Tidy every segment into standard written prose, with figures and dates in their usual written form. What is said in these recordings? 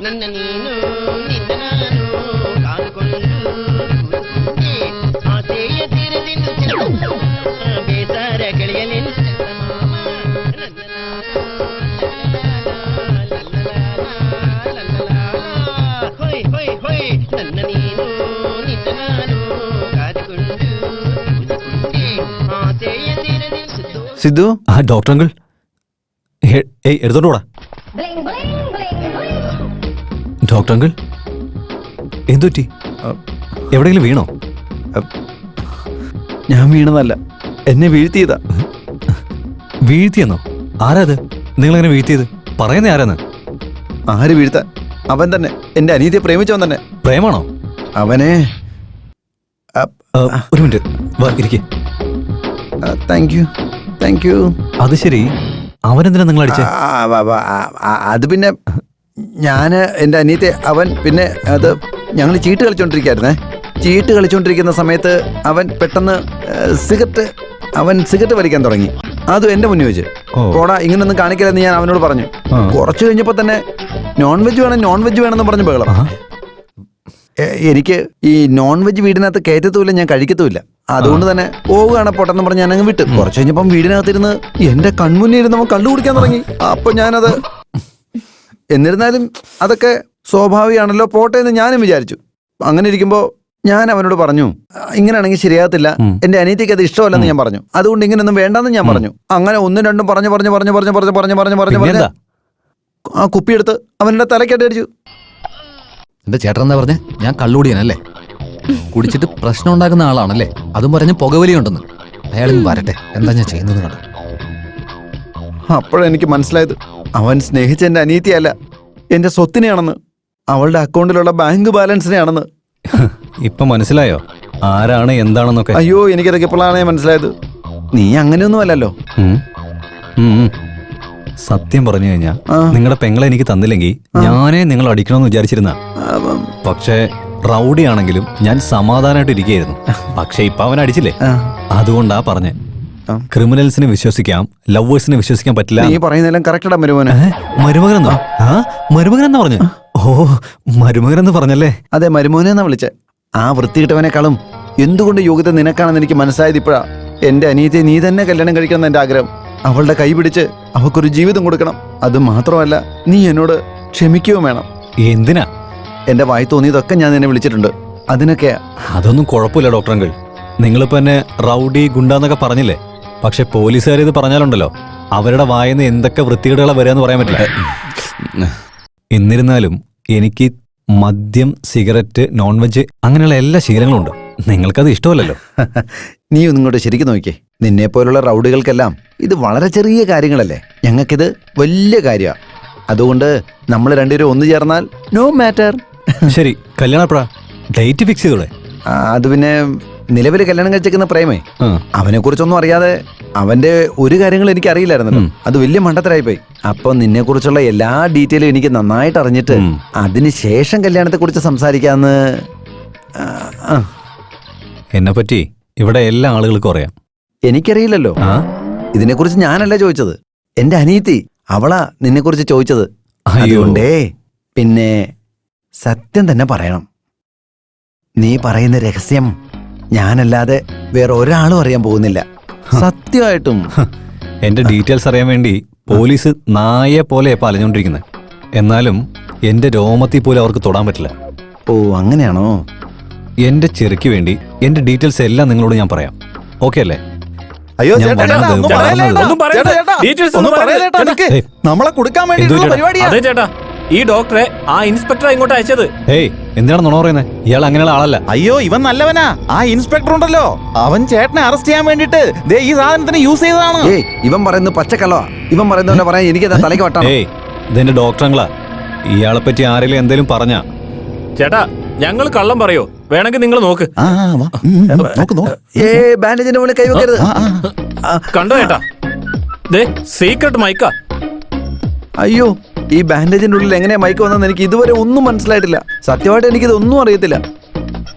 ನನ್ನ ನೀನು ನಿನ್ನ ನಾನು ಕಾದುಕೊಂಡು ಆಸೆಯ ತೀರದಿಂದ ಬೇಸಾರ ಕಳೆಯಲೆಂದು ಚಂದಮಾಮ ಹೊಯ್ ಹೊಯ್ ಹೊಯ್ ನನ್ನ ನೀನು ನಿನ್ನ ನಾನು ಕಾದುಕೊಂಡು ಆಸೆಯ ತೀರದಿಂದ സിദ്ധു ഡോക്ടർ അങ്കിൾ എടുത്തോണ്ട് പോടാ ഡോക്ടർ അങ്കിൾ എന്തുപറ്റി എവിടെയെങ്കിലും വീണോ ഞാൻ വീണതല്ല, എന്നെ വീഴ്ത്തിയതാ. വീഴ്ത്തിയെന്നോ? ആരാ അത് നിങ്ങളെങ്ങനെ വീഴ്ത്തിയത്? പറയുന്നേ ആരാന്ന്? ആര് വീഴ്ത്താൻ? അവൻ തന്നെ, എന്റെ അനിയത്തിയെ പ്രേമിച്ചവൻ തന്നെ. പ്രേമാണോ? അവനെ ഒരു മിനിറ്റ് വാ ഇരിക്കേ. Thank you. അത് ശരി, അവനെന്തിനാ നിങ്ങൾ അടിച്ചേ? അത് പിന്നെ ഞാൻ എൻ്റെ അനിയത്തെ അവൻ പിന്നെ അത് ഞങ്ങൾ ചീട്ട് കളിച്ചോണ്ടിരിക്കായിരുന്നേ. ചീട്ട് കളിച്ചോണ്ടിരിക്കുന്ന സമയത്ത് അവൻ പെട്ടെന്ന് സിഗരറ്റ് വലിക്കാൻ തുടങ്ങി. അതും എൻ്റെ മുന്നിൽ വെച്ച്. പോടാ, ഇങ്ങനൊന്നും കാണിക്കലെന്ന് ഞാൻ അവനോട് പറഞ്ഞു. കുറച്ച് കഴിഞ്ഞപ്പോൾ തന്നെ നോൺ വെജ് വേണമെന്ന് പറഞ്ഞ് ബഹളം. എനിക്ക് ഈ നോൺ വെജ് വീടിനകത്ത് കയറ്റത്തുമില്ല, ഞാൻ കഴിക്കത്തുമില്ല. അതുകൊണ്ട് തന്നെ പോവുകയാണ് പൊട്ടെന്ന് പറഞ്ഞ് ഞാനങ്ങ് വിട്ടു. കുറച്ച് കഴിഞ്ഞപ്പം വീടിനകത്തിരുന്ന് എന്റെ കൺമുന്നിൽ ഇരുന്ന് അവൻ കള്ളു കുടിക്കാൻ തുടങ്ങി. അപ്പൊ ഞാനത് എന്നിരുന്നാലും അതൊക്കെ സ്വാഭാവികമാണല്ലോ, പോട്ടെ എന്ന് ഞാനും വിചാരിച്ചു. അങ്ങനെ ഇരിക്കുമ്പോൾ ഞാൻ അവനോട് പറഞ്ഞു, ഇങ്ങനെയാണെങ്കിൽ ശരിയാകത്തില്ല, എന്റെ അനിയത്തിക്ക് അത് ഇഷ്ടമല്ലെന്ന് ഞാൻ പറഞ്ഞു. അതുകൊണ്ട് ഇങ്ങനെയൊന്നും വേണ്ടെന്ന് ഞാൻ പറഞ്ഞു. അങ്ങനെ ഒന്നും രണ്ടും പറഞ്ഞു ആ കുപ്പിയെടുത്ത് അവന്റെ തലക്കടി അടിച്ചു. എന്റെ ചേട്ടൻ എന്താ പറഞ്ഞേ? ഞാൻ കള്ളുകൂടിയനല്ലേ? കുടിച്ചിട്ട് പ്രശ്നം ഉണ്ടാക്കുന്ന ആളാണല്ലേ? അതും പറഞ്ഞ് പുകവലിയുണ്ടെന്ന്. അയാളിന്ന് വരട്ടെ, എന്താ ഞാൻ ചെയ്യുന്നത് കണ്ടു. അപ്പോഴെനിക്ക് മനസ്സിലായത് അവൻ സ്നേഹിച്ച എന്റെ അനിയത്തിയല്ല, എന്റെ സ്വത്തിനെയാണെന്ന്, അവളുടെ അക്കൗണ്ടിലുള്ള ബാങ്ക് ബാലൻസിനെയാണെന്ന്. ഇപ്പൊ മനസ്സിലായോ ആരാണ് എന്താണെന്നൊക്കെ? അയ്യോ, എനിക്കതൊക്കെ ഇപ്പോഴാണ് മനസ്സിലായത്. നീ അങ്ങനെയൊന്നും അല്ലല്ലോ. സത്യം പറഞ്ഞു കഴിഞ്ഞാ നിങ്ങളുടെ പെങ്ങളെ എനിക്ക് തന്നില്ലെങ്കിൽ ഞാനേ നിങ്ങൾ അടിക്കണമെന്ന് വിചാരിച്ചിരുന്ന. പക്ഷേ റൗഡി ആണെങ്കിലും ഞാൻ സമാധാനമായിട്ട് ഇരിക്കുകയായിരുന്നു. പക്ഷെ ഇപ്പൊ അവൻ അടിച്ചില്ലേ, അതുകൊണ്ടാ പറഞ്ഞേ. ക്രിമിനൽസിനെ വിശ്വസിക്കാം, ലവേഴ്സിനെ വിശ്വസിക്കാൻ പറ്റില്ല. നീ പറയുന്നതെല്ലാം കറക്റ്റാ മരുമോനെ. മരുമകനെന്നോ? മരുമകനെന്നാ പറഞ്ഞു? ഓ, മരുമകനെന്ന് പറഞ്ഞല്ലേ? അതെ, മരുമോനെന്നാ വിളിച്ചേ. ആ വൃത്തികിട്ടവനേക്കാളും എന്തുകൊണ്ട് യോഗ്യത നിനക്കാണെന്ന് എനിക്ക് മനസ്സിലായത് ഇപ്പോഴാ. എന്റെ അനിയത്തെ നീ തന്നെ കല്യാണം കഴിക്കണം എന്റെ ആഗ്രഹം. അവളുടെ കൈ പിടിച്ച് അവക്കൊരു ജീവിതം കൊടുക്കണം. അത് മാത്രമല്ല, നീ എന്നോട് ക്ഷമിക്കുകയും വേണം. എന്തിനാ? എന്റെ വായി തോന്നിയതൊക്കെ ഞാൻ നിന്നെ വിളിച്ചിട്ടുണ്ട്, അതിനൊക്കെയാ. അതൊന്നും കുഴപ്പമില്ല ഡോക്ടർ അങ്കിൾ. നിങ്ങളിപ്പോ എന്നെ റൗഡി ഗുണ്ടാന്നൊക്കെ പറഞ്ഞില്ലേ? പക്ഷെ പോലീസുകാർ ഇത് പറഞ്ഞാലുണ്ടല്ലോ, അവരുടെ വായന്ന് എന്തൊക്കെ വൃത്തികേടുകളാ വരികയെന്ന് പറയാൻ പറ്റില്ല. എന്നിരുന്നാലും എനിക്ക് മദ്യം, സിഗരറ്റ്, നോൺ വെജ് അങ്ങനെയുള്ള എല്ലാ ശീലങ്ങളും ഉണ്ട്. നിങ്ങൾക്കത് ഇഷ്ടമല്ലല്ലോ. നീ ഒന്നും ഇങ്ങോട്ട് ശരിക്കും നോക്കിയേ. നിന്നെ പോലുള്ള റൗഡികൾക്കെല്ലാം ഇത് വളരെ ചെറിയ കാര്യങ്ങളല്ലേ, ഞങ്ങൾക്കിത് വലിയ കാര്യമാണ്. അതുകൊണ്ട് നമ്മൾ രണ്ടുപേരും ഒന്നു ചേർന്നാൽ നോ മാറ്റർ. ശരി, കല്യാണപ്രാ ഡേറ്റ് ഫിക്സ് ചെയ്തോളെ. അത് പിന്നെ നിലവിൽ കല്യാണം കഴിച്ചേക്കുന്ന പ്രേമേ, അവനെ കുറിച്ചൊന്നും അറിയാതെ അവന്റെ ഒരു കാര്യങ്ങളും എനിക്ക് അറിയില്ലായിരുന്നല്ലോ. അത് വലിയ മണ്ടത്തരായിപ്പോയി. അപ്പൊ നിന്നെ കുറിച്ചുള്ള എല്ലാ ഡീറ്റെയിലും എനിക്ക് നന്നായിട്ട് അറിഞ്ഞിട്ട് അതിനുശേഷം കല്യാണത്തെ കുറിച്ച് സംസാരിക്കാന്ന്. എന്നെ പറ്റി ഇവിടെ എല്ലാ ആളുകൾക്കും അറിയാം. എനിക്കറിയില്ലല്ലോ. ഇതിനെക്കുറിച്ച് ഞാനല്ല ചോദിച്ചത്, എന്റെ അനിയത്തി അവളാ നിന്നെ കുറിച്ച് ചോദിച്ചത്. അതുകൊണ്ടേ പിന്നെ സത്യം തന്നെ പറയണം. നീ പറയുന്ന രഹസ്യം ഞാനല്ലാതെ വേറെ ഒരാളും അറിയാൻ പോകുന്നില്ല. സത്യമായിട്ടും. എന്റെ ഡീറ്റെയിൽസ് അറിയാൻ വേണ്ടി പോലീസ് നായെ പോലെ അലഞ്ഞോണ്ടിരിക്കുന്നത്. എന്നാലും എന്റെ രോമത്തിൽ പോലും അവർക്ക് തൊടാൻ പറ്റില്ല. ഓ, അങ്ങനെയാണോ? എന്റെ ചെറുക്ക് വേണ്ടി എന്റെ ഡീറ്റെയിൽസ് എല്ലാം നിങ്ങളോട് ഞാൻ പറയാം. ഓക്കെ അല്ലേ? അയ്യോ, നമ്മളെ കൊടുക്കാൻ വേണ്ടി ഈ ഡോക്ടറെ ആ ഇൻസ്പെക്ടർ ഇങ്ങോട്ട് അയച്ചത്. എന്തിനാണ് നുണ പറയുന്നത്? ഇയാൾ അങ്ങനെയുള്ള ആളല്ല. അയ്യോ, ഇവൻ നല്ലവനാ. ആ ഇൻസ്പെക്ടർ ഉണ്ടല്ലോ, അവൻ ചേട്ടനെ അറസ്റ്റ് ചെയ്യാൻ വേണ്ടിട്ട് ഈ സാധനത്തിന് യൂസ് ചെയ്തതാണ്. ഇവൻ പറയുന്നത് പച്ചക്കള്ളോ? ഇവൻ പറയുന്ന പറയാൻ എനിക്ക് തലയ്ക്ക് വട്ടാണ്. ഇതെന്റെ ഡോക്ടറങ്ങളാ. ഇയാളെ പറ്റി ആരെങ്കിലും എന്തേലും പറഞ്ഞാ? ചേട്ടാ, ഞങ്ങൾ കള്ളം പറയോ? വേണമെങ്കിൽ നിങ്ങൾ നോക്ക്. ബാൻഡേജിന്റെ മുകളിൽ കൈവെക്കരുത്. കണ്ടോ ചേട്ടാ, സീക്രട്ട് മൈക്കാ. അയ്യോ, ഈ ബാൻഡേജിന്റെ ഉള്ളിൽ എങ്ങനെയാ മൈക്ക് വന്നെന്ന് എനിക്ക് ഇതുവരെ ഒന്നും മനസ്സിലായിട്ടില്ല. സത്യമായിട്ട് എനിക്കിതൊന്നും അറിയത്തില്ല.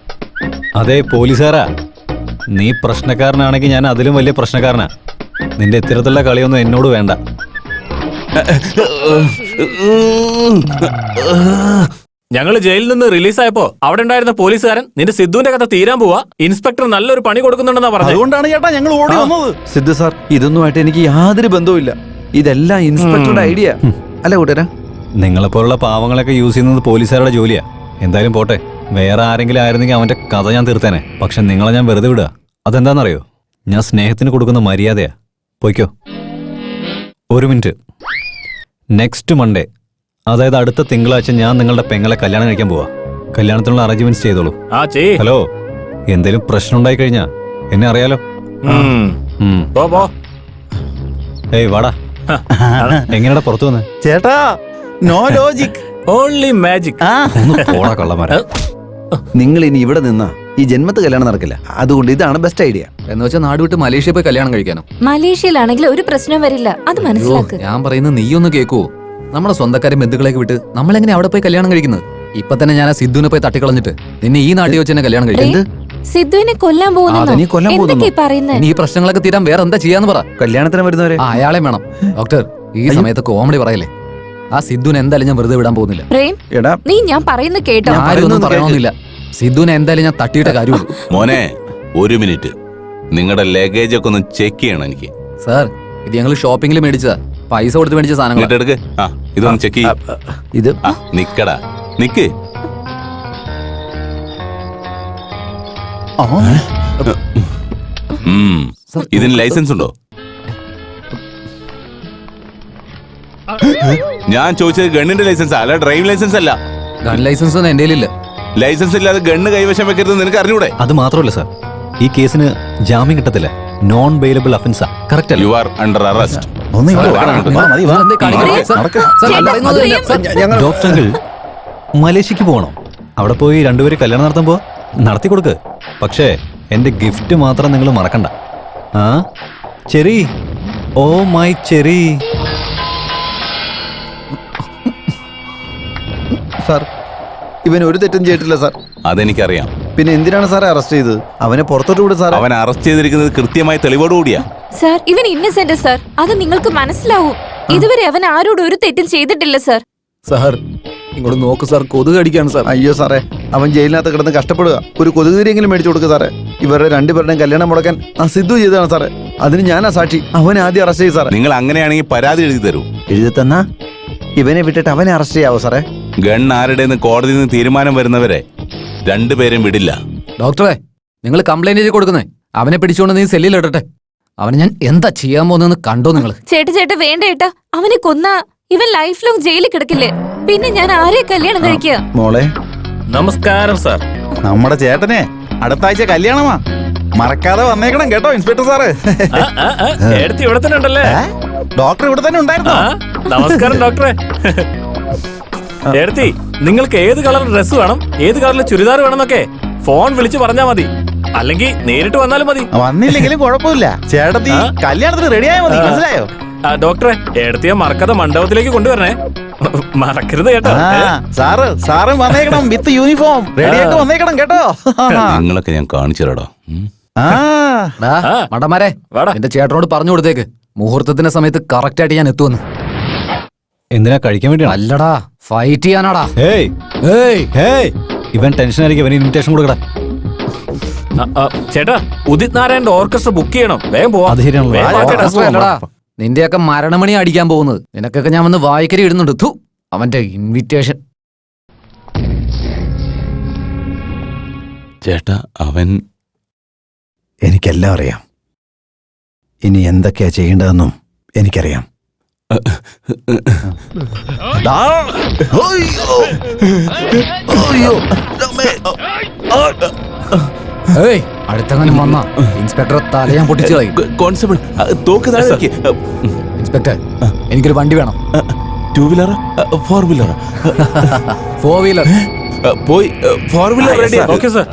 അതെ പോലീസുകാരാ, നീ പ്രശ്നക്കാരനാണെങ്കിൽ ഞാൻ അതിലും വലിയ പ്രശ്നക്കാരനാ. നിന്റെ ഇത്തരത്തിലുള്ള കളിയൊന്നും എന്നോട് വേണ്ട. ഞങ്ങൾ ജയിലിൽ നിന്ന് റിലീസായപ്പോ അവിടെ ഉണ്ടായിരുന്ന പോലീസുകാരൻ നിന്റെ സിദ്ധുവിന്റെ കഥ തീരാൻ പോവാ, ഇൻസ്പെക്ടർ നല്ലൊരു പണി കൊടുക്കുന്നുണ്ടെന്നാ പറഞ്ഞത്. അതുകൊണ്ടാണ് ചേട്ടാ ഞങ്ങൾ ഓടി വന്നത്. സിദ്ധു സാർ, ഇതൊന്നുമായിട്ട് എനിക്ക് യാതൊരു ബന്ധവുമില്ല. ഇതെല്ലാം ഇൻസ്പെക്ടറുടെ ഐഡിയ അല്ല കൂട്ടരാ. നിങ്ങളെപ്പോലുള്ള പാവങ്ങളൊക്കെ യൂസ് ചെയ്യുന്നത് പോലീസുകാരുടെ ജോലിയാ. എന്തായാലും പോട്ടെ, വേറെ ആരെങ്കിലും ആയിരുന്നെങ്കിൽ അവന്റെ കഥ ഞാൻ തീർത്തേനെ. പക്ഷെ നിങ്ങളെ ഞാൻ വെറുതെ വിടുക. അതെന്താണെന്നറിയോ? ഞാൻ സ്നേഹത്തിന് കൊടുക്കുന്ന മര്യാദയാ. പോയിക്കോ. ഒരു മിനിറ്റ്. നെക്സ്റ്റ് മൺഡേ, അതായത് അടുത്ത തിങ്കളാഴ്ച ഞാൻ നിങ്ങളുടെ പെങ്ങളെ കല്യാണം കഴിക്കാൻ പോവാ. കല്യാണത്തിനുള്ള അറേഞ്ച്മെന്റ്സ് ചെയ്തോളൂ. ഹലോ, എന്തേലും പ്രശ്നം ഉണ്ടായി കഴിഞ്ഞാ എന്നെ അറിയാലോ. ഏയ് വാടാ. എങ്ങനെയാ പുറത്തു വന്ന്? ചേട്ടാ നോ ലോജിക്, ഓൺലി മാജിക്. ഒന്ന് പോടാ കള്ളന്മാരെ. നിങ്ങൾ ഇനി ഇവിടെ നിന്നാ ഈ ജന്മത്ത് കല്യാണം നടക്കില്ല. അതുകൊണ്ട് ഇതാണ് ബെസ്റ്റ് ഐഡിയ. എന്ന് വെച്ചാൽ നാട് വിട്ട് മലേഷ്യ പോയി കല്യാണം കഴിക്കാനോ? മലേഷ്യയിലാണെങ്കിൽ ഒരു പ്രശ്നം വരില്ല, അത് മനസ്സിലാക്ക്. ഞാൻ പറയുന്നത് നീ ഒന്ന് കേൾക്കുവോ? നമ്മുടെ സ്വന്തക്കാരെ ബന്ധുക്കളേക്ക് വിട്ട് നമ്മളെങ്ങനെ അവിടെ പോയി കല്യാണം കഴിക്കുന്നത്? ഇപ്പൊ തന്നെ ഞാൻ ആ സിദ്ധുവിനെ പോയി തട്ടിക്കളഞ്ഞിട്ട് നിന്നെ ഈ നാട്ടിൽ വെച്ച് തന്നെ കല്യാണം കഴിക്കുന്നത്. സിദ്ധുവിനെ കൊല്ലാൻ അതിനെ കൊല്ലാൻ പോകുന്നു. പോകുന്നു. പറയുന്നേ ഇനി ഈ പ്രശ്നങ്ങളൊക്കെ തീരാൻ വേറെ എന്താ ചെയ്യാന്ന് പറ. കല്യാണത്തിന് വരുന്നവരെ അയാളെ വേണം. ഡോക്ടർ, ഈ സമയത്ത് കോമഡി പറയല്ലേ. ആ സിദ്ധുവിനെ എന്തായാലും ഞാൻ വെറുതെ വിടാൻ പോകുന്നില്ല. പ്രേം, എടാ നീ ഞാൻ പറയുന്ന കേട്ടോ. ആരും ഒന്നും പറയണമെന്നില്ല. സിദ്ധുവിനെ എന്തായാലും ഞാൻ തട്ടിയിട്ട കാര്യമുള്ളൂ. മോനെ, ഒരു മിനിറ്റ്. നിങ്ങളുടെ ലഗേജ് ഒക്കെ ഒന്ന് ചെക്ക് ചെയ്യണം എനിക്ക്. സാർ, ഇത് ഞങ്ങൾ ഷോപ്പിംഗിൽ മേടിച്ചതാ. പൈസ കൊടുത്ത് മേടിച്ച സാധനങ്ങൾ. ഇങ്ങോട്ട് എടുക്ക്. ആ, ഇതൊന്ന് ചെക്ക് ചെയ്യ. ഇത് നിക്കടാ, നിക്ക്. ഇതിന് ലൈസൻസ് ഉണ്ടോ? ഞാൻ ചോദിച്ചത് ഗണ്ണിന്റെ ലൈസൻസ് അല്ല, ഡ്രൈവിംഗ് ലൈസൻസ് അല്ല. ഗൺ ലൈസൻസ് ഒന്നും എന്റെ കയ്യിലില്ല. ലൈസൻസ് ഇല്ലാതെ ഗണ്ണ് കൈവശം വെക്കരുത് നിനക്ക് അറിഞ്ഞൂടെ? അത് മാത്രമല്ല സാർ, ഈ കേസിന് ജാമ്യം കിട്ടത്തില്ല. നോൺ ബെയിലബിൾ അഫൻസാ. കറക്റ്റ് അല്ലേ? You are under arrest. ഇവരെന്തേ കാണിക്കുന്നത്? സാർ, സാർ, ഞാൻ പറയുന്നത് കേൾക്ക്. സാർ, ഡോക്ടർ അങ്കിൾ, മലേഷ്യക്ക് പോകണോ? അവിടെ പോയി രണ്ടുപേരും കല്യാണം നടത്താൻ പോ, നടത്തി കൊടുക്ക്. പക്ഷേ എന്റെ ഗിഫ്റ്റ് മാത്രം നിങ്ങൾ മറക്കണ്ട. ആ cherry, oh my cherry. Sir, ഇവൻ ഒരു തെറ്റും ചെയ്തിട്ടില്ല സാർ. അതെനിക്കറിയാം. പിന്നെ എന്തിനാണ് സാറെ അറസ്റ്റ് ചെയ്തത്? അവനെ പുറത്തോട്ട് വിട് സാർ. അവൻ അറസ്റ്റ് ചെയ്തിരിക്കുന്നത് കൃത്യമായ തെളിവോടുകൂടിയാ. സാർ, ഇവൻ ഇന്നസെന്റ് സാർ, അത് നിങ്ങൾക്ക് മനസ്സിലാവും. ഇതുവരെ അവൻ ആരോടും ഒരു തെറ്റും ചെയ്തിട്ടില്ല സാർ. സാർ, ഇങ്ങോട്ട് നോക്ക് സാർ, കൊതുക് അടിക്കാണ് സാർ. അയ്യോ സാറേ, അവൻ ജയിലിനകത്ത് കിടന്ന് കഷ്ടപ്പെടുക. ഒരു കൊതുകുതിരിയെങ്കിലും മേടിച്ചു കൊടുക്കുക സാറേ. ഇവരുടെ രണ്ടുപേരുടെയും കല്യാണം മുടക്കാൻ ആ സിദ്ധു ചെയ്തതാണ് സാറേ. അതിന് ഞാനാ സാക്ഷി. അവനെ ആദ്യം അറസ്റ്റ് ചെയ്തു സാറേ. നിങ്ങൾ അങ്ങനെയാണെങ്കിൽ പരാതി എഴുതി തരൂ. എഴുതി തന്നാ ഇവനെ വിട്ടിട്ട് അവനെ അറസ്റ്റ് ചെയ്യാവോ സാറേ? ഗൺ ആരുടെന്ന് കോടതിയിൽ നിന്ന് തീരുമാനം വരുന്നവരെ രണ്ടുപേരും വിടില്ല. ഡോക്ടറെ, നിങ്ങൾ കംപ്ലൈന്റ് ചെയ്ത് കൊടുക്കുന്നേ. അവനെ പിടിച്ചുകൊണ്ട് നീ സെല്ലിൽ ഇടട്ടെ. അവനെ ഞാൻ എന്താ ചെയ്യാൻ പോകുന്നതെന്ന് കണ്ടോ നിങ്ങൾ? ചേട്ടാ വേണ്ട ഏട്ടാ, അവനെ കൊന്ന ഇവൻ ലൈഫ് ലോങ് ജയിലിൽ കിടക്കില്ലേ? പിന്നെ ഞാൻ ആരെ കല്യാണം കഴിക്കുക? മോളെ നമസ്കാരം സാർ. നമ്മുടെ ചേട്ടനെ അടുത്ത ആഴ്ച കല്യാണമാ. മറക്കാതെ വന്നേക്കണം കേട്ടോ ഇൻസ്പെക്ടർ സാറ്. എടുത്ത് ഇവിടെ തന്നെ ഉണ്ടല്ലേ? ഡോക്ടർ ഇവിടെ തന്നെ ഉണ്ടായിരുന്നു. നമസ്കാരം ഡോക്ടറെ. എടുത്തി, നിങ്ങൾക്ക് ഏത് കളർ ഡ്രസ് വേണം, ഏത് കളറിൽ ചുരിദാർ വേണമെന്നൊക്കെ ഫോൺ വിളിച്ച് പറഞ്ഞാൽ മതി. അല്ലെങ്കിൽ നേരിട്ട് വന്നാലും മതി. വന്നില്ലെങ്കിലും കുഴപ്പമില്ല. ചേട്ടത്തി കല്യാണത്തിന് റെഡിയായ മതി. മനസ്സിലായോ? ഡോക്ടറെ, എടുത്തിയെ മറക്കാതെ മണ്ഡപത്തിലേക്ക് കൊണ്ടുവരണേ. മറക്കരുത് കേട്ടോ. സാറും വന്നേക്കണം വിത്ത് യൂണിഫോം. റെഡിയായിട്ട് വന്നേക്കണം കേട്ടോ. നിങ്ങളൊക്കെ ഞാൻ കാണിച്ചു തരാടോ. മടമാരെ, എന്റെ ചേട്ടനോട് പറഞ്ഞു കൊടുത്തേക്ക്, മുഹൂർത്തത്തിന്റെ സമയത്ത് കറക്റ്റ് ആയിട്ട് ഞാൻ എത്തുമെന്ന്. എന്തിനാ? കഴിക്കാൻ വേണ്ടിയാണ്? അല്ലടാ, ഫൈറ്റ് ചെയ്യാനാടാ. ഏയ് ഏയ് ഏയ്, ഇവൻ ടെൻഷൻ ആയിരിക്കും. ഇവന് ഇൻവിറ്റേഷൻ കൊടുക്കടാ. ചേട്ടാ, ഉദിത് നാരായണന്റെ ഓർക്കസ്ട്ര ബുക്ക് ചെയ്യണം. വേഗം പോവാം. അത് ശരിയാണല്ലോ. വേഗം വാ ചേട്ടാ. അല്ലടാ, നിന്റെയൊക്കെ മരണമണി അടിക്കാൻ പോകുന്നത്. നിനക്കൊക്കെ ഞാൻ വന്ന് വായിക്കരി ഇടുന്നുണ്ട്. ഥു, അവന്റെ ഇൻവിറ്റേഷൻ. ചേട്ടാ, അവൻ എനിക്കെല്ലാം അറിയാം. ഇനി എന്തൊക്കെയാ ചെയ്യേണ്ടതെന്നും എനിക്കറിയാം. ഏയ്, അടുത്തങ്ങനെ വന്ന ഇൻസ്പെക്ടറെ തല ഞാൻ പൊട്ടിച്ചു കളയും. കോൺസ്റ്റബിൾ, തോക്ക് താഴെ വെക്ക്. ഇൻസ്പെക്ടർ, എനിക്കൊരു വണ്ടി വേണം. 2 വീലർ 4 വീലർ? 4 വീലർ. പോയി 4 വീലർ റെഡി. Okay sir.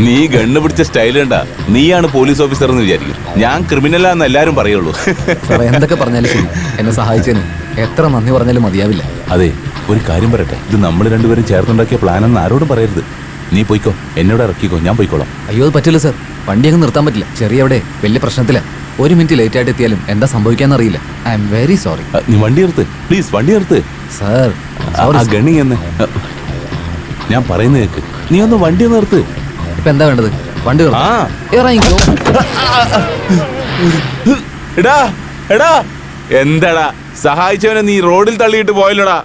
നീ ഗണ്ണ് പിടിച്ച സ്റ്റൈൽ കണ്ട നീയാണ് പോലീസ് ഓഫീസർ എന്ന് വിചാരിക്കും. ഞാൻ ക്രിമിനലാന്ന് എല്ലാരും പറയുള്ളൂ. സാർ, എന്തൊക്കെ പറഞ്ഞാലും ശരി, എന്നെ സഹായിച്ചതിന് എത്ര നന്ദി പറഞ്ഞാലും മതിയാവില്ല. അതെ, ഒരു കാര്യം പറയട്ടെ, ഇത് നമ്മൾ രണ്ടുപേരും ചേർന്നുണ്ടാക്കിയ പ്ലാനെന്ന് ആരോടും പറയരുത്. നീ പോയിക്കോ, എന്നോട് ഇറക്കിക്കോ, ഞാൻ പോയിക്കോളാം. അയ്യോ അത് പറ്റില്ല സാർ, വണ്ടി അങ്ങ് നിർത്താൻ പറ്റില്ല. ചെറിയ അവിടെ വലിയ പ്രശ്നത്തില. 1 മിനിറ്റ് ലേറ്റ് ആയിട്ട് എത്തിയാലും എന്താ സംഭവിക്കാന്നറിയില്ല. I am very sorry. നീ വണ്ടി നിർത്ത് പ്ലീസ്, വണ്ടി നിർത്ത്. സാർ ആ ഗണി എന്ന് ഞാൻ പറയുന്നത് കേക്ക്. നീ ഒന്ന് വണ്ടി നിർത്ത്. ഇപ്പൊ എന്താ വേണ്ടത്? വണ്ടി നിർത്ത്. ആ ഇറങ്ങിക്കോ. എടാ എടാ, എന്താടാ സഹായിച്ചവനെ നീ റോഡിൽ തള്ളിയിട്ട് പോയല്ലോടാ.